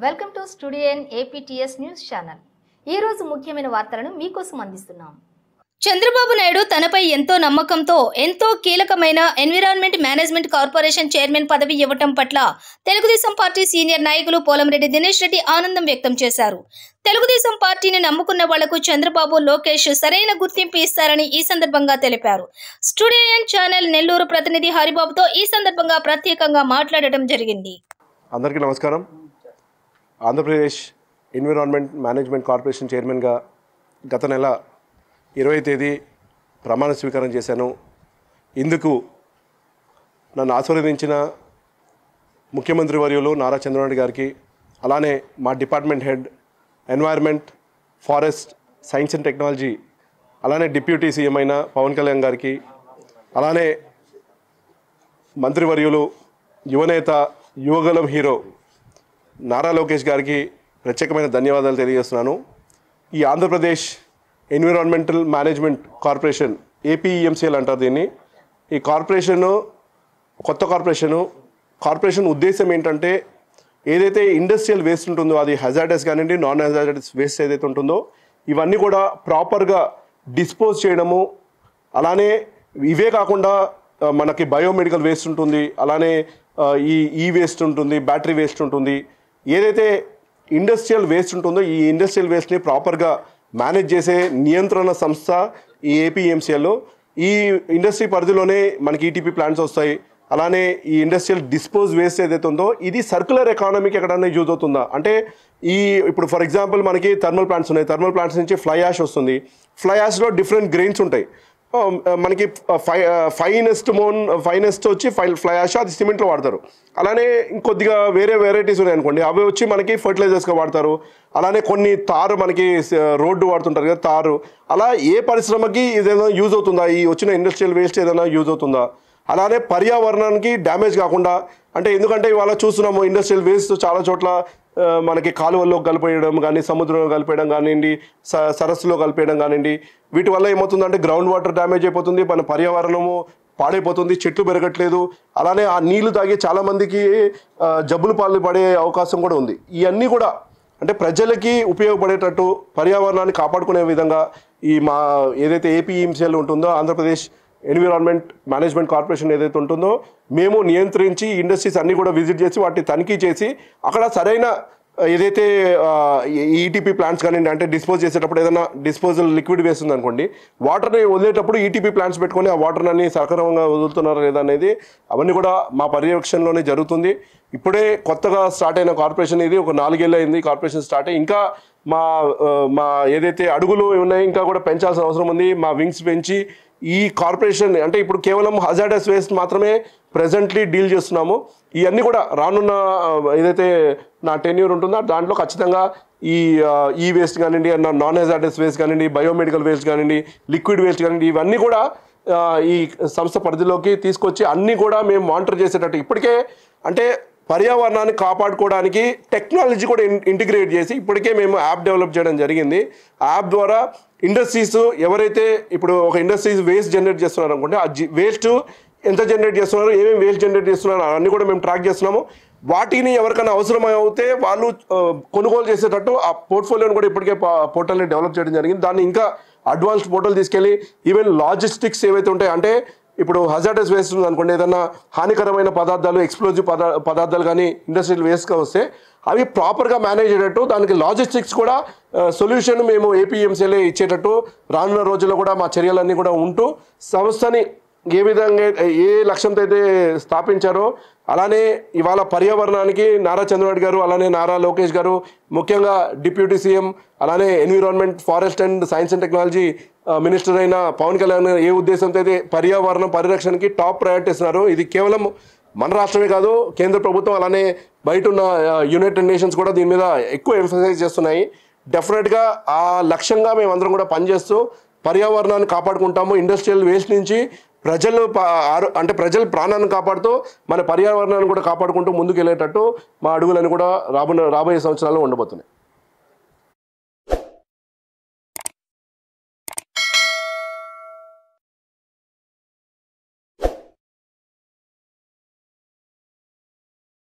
Welcome to studio N APTS news channel. ఈ రోజు ముఖ్యమైన వార్తలను మీకోసం అందిస్తున్నాం. చంద్రబాబు నాయుడు తనపై ఎంతో నమ్మకంతో ఎంతో కీలకమైన ఎన్విరాన్మెంట్ మేనేజ్మెంట్ కార్పొరేషన్ చైర్మన్ పదవి ఇవ్వటం పట్ల తెలుగుదేశం పార్టీ సీనియర్ నాయకులు పోలంరెడ్డి దినేష్ రెడ్డి ఆనందం వ్యక్తం చేశారు. తెలుగుదేశం పార్టీని నమ్ముకున్న వాళ్లకు చంద్రబాబు, లోకేష్ సరైన గుర్తింపు ఇస్తారని ఈ సందర్భంగా తెలిపారు. స్టూడియో ఎన్ ఛానల్ నెల్లూరు ప్రతినిధి హరిబాబుతో ఈ సందర్భంగా ప్రత్యేకంగా మాట్లాడటం జరిగింది. అందరికీ నమస్కారం. ఆంధ్రప్రదేశ్ ఎన్విరాన్మెంట్ మేనేజ్మెంట్ కార్పొరేషన్ చైర్మన్గా గత నెల 20వ తేదీ ప్రమాణ స్వీకారం చేశాను. ఇందుకు నన్ను ఆశీర్వదించిన ముఖ్యమంత్రి వర్యులు నారా చంద్రబాబు గారికి, అలానే మా department head environment, forest, science and technology, అలానే డిప్యూటీ సీఎం అయిన పవన్ కళ్యాణ్ గారికి, అలానే మంత్రివర్యులు యువనేత, యువగలం హీరో నారా లోకేష్ గారికి ప్రత్యేకమైన ధన్యవాదాలు తెలియజేస్తున్నాను. ఈ ఆంధ్రప్రదేశ్ ఎన్విరాన్మెంటల్ మేనేజ్మెంట్ కార్పొరేషన్, ఏపీఈఎంసీఎల్ అంటారు దీన్ని. ఈ కొత్త కార్పొరేషన్ ఉద్దేశం ఏంటంటే, ఏదైతే ఇండస్ట్రియల్ వేస్ట్ ఉంటుందో, అది హజార్డస్ కానివ్వండి, నాన్ హజార్డస్ వేస్ట్ ఏదైతే ఉంటుందో, ఇవన్నీ కూడా ప్రాపర్గా డిస్పోజ్ చేయడము. అలానే ఇవే కాకుండా మనకి బయోమెడికల్ వేస్ట్ ఉంటుంది, అలానే ఈ వేస్ట్ ఉంటుంది, బ్యాటరీ వేస్ట్ ఉంటుంది. ఏదైతే ఇండస్ట్రియల్ వేస్ట్ ఉంటుందో, ఈ ఇండస్ట్రియల్ వేస్ట్ని ప్రాపర్గా మేనేజ్ చేసే నియంత్రణ సంస్థ ఈ ఏపీఎంసీఎల్. ఈ ఇండస్ట్రీ పరిధిలోనే మనకి ఈటీపీ ప్లాంట్స్ వస్తాయి. అలానే ఈ ఇండస్ట్రియల్ డిస్పోజ్ వేస్ట్ ఏదైతే ఉందో, ఇది సర్క్యులర్ ఎకానమీకి ఎక్కడైనా యూజ్ అవుతుందా అంటే, ఇప్పుడు ఫర్ ఎగ్జాంపుల్ మనకి థర్మల్ ప్లాంట్స్ ఉన్నాయి. థర్మల్ ప్లాంట్స్ నుంచి ఫ్లై యాష్ వస్తుంది. ఫ్లై యాష్లో డిఫరెంట్ గ్రెయిన్స్ ఉంటాయి. మనకి ఫైనెస్ట్ వచ్చి ఫ్లై యాష్, అది సిమెంట్లో వాడతారు. అలానే ఇంకొద్దిగా వేరే వెరైటీస్ ఉన్నాయి అనుకోండి, అవి వచ్చి మనకి ఫర్టిలైజర్స్గా వాడతారు. అలానే కొన్ని తారు, మనకి రోడ్డు వాడుతుంటారు కదా తారు. అలా ఏ పరిశ్రమకి ఇదేదైనా యూజ్ అవుతుందా, ఈ వచ్చిన ఇండస్ట్రియల్ వేస్ట్ ఏదైనా యూజ్ అవుతుందా? అలానే పర్యావరణానికి డ్యామేజ్ కాకుండా, అంటే ఎందుకంటే ఇవాళ చూస్తున్నాము ఇండస్ట్రియల్ వేస్ట్ చాలా చోట్ల మనకి కాలువల్లో కలిపేయడం కానీ, సముద్రంలో కలిపేయడం కానివ్వండి, సరస్సులో కలిపేయడం కానివ్వండి. వీటి వల్ల ఏమవుతుందంటే గ్రౌండ్ వాటర్ డ్యామేజ్ అయిపోతుంది, మన పర్యావరణము పాడైపోతుంది, చెట్లు పెరగట్లేదు. అలానే ఆ నీళ్లు తాగి చాలామందికి జబ్బులు పాలు పడే అవకాశం కూడా ఉంది. ఇవన్నీ కూడా అంటే ప్రజలకి ఉపయోగపడేటట్టు, పర్యావరణాన్ని కాపాడుకునే విధంగా మా ఏదైతే ఏపీఎంసీఎల్ ఉంటుందో, ఆంధ్రప్రదేశ్ ఎన్విరాన్మెంట్ మేనేజ్మెంట్ కార్పొరేషన్ ఏదైతే ఉంటుందో, మేము నియంత్రించి ఇండస్ట్రీస్ అన్నీ కూడా విజిట్ చేసి వాటిని తనిఖీ చేసి అక్కడ సరైన ఏదైతే ఈటీపీ ప్లాంట్స్ కానివ్వండి, అంటే డిస్పోజ్ చేసేటప్పుడు ఏదైనా డిస్పోజల్ లిక్విడ్ వేస్ట్ ఉందనుకోండి, వాటర్ని వదిలేటప్పుడు ఈటీపీ ప్లాంట్స్ పెట్టుకొని ఆ వాటర్ని సక్రమంగా వదులుతున్నారా లేదా అనేది అవన్నీ కూడా మా పర్యవేక్షణలోనే జరుగుతుంది. ఇప్పుడే కొత్తగా స్టార్ట్ అయిన కార్పొరేషన్ ఇది, ఒక 4 ఏళ్ళు అయింది కార్పొరేషన్ స్టార్ట్ అయ్యి. ఇంకా మా ఏదైతే అడుగులు ఉన్నాయి ఇంకా కూడా పెంచాల్సిన అవసరం ఉంది. మా వింగ్స్ పెంచి ఈ కార్పొరేషన్ అంటే ఇప్పుడు కేవలం హజార్డస్ వేస్ట్ మాత్రమే ప్రెజెంట్లీ డీల్ చేస్తున్నాము. ఇవన్నీ కూడా రానున్న ఏదైతే నా టెన్యూర్ ఉంటుందో దాంట్లో ఖచ్చితంగా ఈ వేస్ట్ కానివ్వండి, నాన్ హజార్డస్ వేస్ట్ కానివ్వండి, బయోమెడికల్ వేస్ట్ కానివ్వండి, లిక్విడ్ వేస్ట్ కానివ్వండి, ఇవన్నీ కూడా ఈ సంస్థ పరిధిలోకి తీసుకొచ్చి అన్నీ కూడా మేము మానిటర్ చేసేటట్టు, ఇప్పటికే అంటే పర్యావరణాన్ని కాపాడుకోవడానికి టెక్నాలజీ కూడా ఇంటిగ్రేట్ చేసి ఇప్పటికే మేము యాప్ డెవలప్ చేయడం జరిగింది. ఆ యాప్ ద్వారా ఇండస్ట్రీస్ ఎవరైతే ఇప్పుడు ఒక ఇండస్ట్రీస్ వేస్ట్ జనరేట్ చేస్తున్నారు అనుకుంటే, ఆ వేస్ట్ ఎంత జనరేట్ చేస్తున్నారు, ఏమేమి వేస్ట్ జనరేట్ చేస్తున్నారు అన్నీ కూడా మేము ట్రాక్ చేస్తున్నాము. వాటిని ఎవరికైనా అవసరం అయితే వాళ్ళు కొనుగోలు చేసేటట్టు ఆ పోర్ట్ఫోలియోని కూడా ఇప్పటికే పోర్టల్ని డెవలప్ చేయడం జరిగింది. దాన్ని ఇంకా అడ్వాన్స్డ్ పోర్టల్ తీసుకెళ్ళి ఈవెన్ లాజిస్టిక్స్ ఏవైతే ఉంటాయి, అంటే ఇప్పుడు హజార్డస్ వేస్ట్ ఉంది అనుకోండి, ఏదన్నా హానికరమైన పదార్థాలు, ఎక్స్ప్లోజివ్ పదార్థాలు కానీ ఇండస్ట్రియల్ వేస్ట్గా వస్తే అవి ప్రాపర్గా మేనేజ్ అయ్యేటట్టు, దానికి లాజిస్టిక్స్ కూడా సొల్యూషన్ మేము ఏపీఎంసీఎల్ ఇచ్చేటట్టు రానున్న రోజుల్లో కూడా మా చర్యలన్నీ కూడా ఉంటూ సంస్థని ఏ విధంగా ఏ లక్ష్యంతో అయితే స్థాపించారో, అలానే ఇవాళ పర్యావరణానికి నారా చంద్రబాబు గారు, అలానే నారా లోకేష్ గారు, ముఖ్యంగా డిప్యూటీ సీఎం, అలానే environment, forest and science and technology minister అయిన పవన్ కళ్యాణ్ ఏ ఉద్దేశంతో అయితే పర్యావరణ పరిరక్షణకి టాప్ ప్రయారిటీ ఇస్తున్నారు. ఇది కేవలం మన రాష్ట్రమే కాదు, కేంద్ర ప్రభుత్వం అలానే బయట ఉన్న యునైటెడ్ నేషన్స్ కూడా దీని మీద ఎక్కువ ఎంఫసైజ్ చేస్తున్నాయి. డెఫినెట్గా ఆ లక్ష్యంగా మేమందరం కూడా పనిచేస్తూ పర్యావరణాన్ని కాపాడుకుంటాము. ఇండస్ట్రియల్ వేస్ట్ నుంచి ప్రజల ప్రాణాన్ని కాపాడుతూ మన పర్యావరణాన్ని కూడా కాపాడుకుంటూ ముందుకు వెళ్ళేటట్టు మా అడుగులను కూడా రాబోయే సంవత్సరాల్లో ఉండబోతున్నాయి.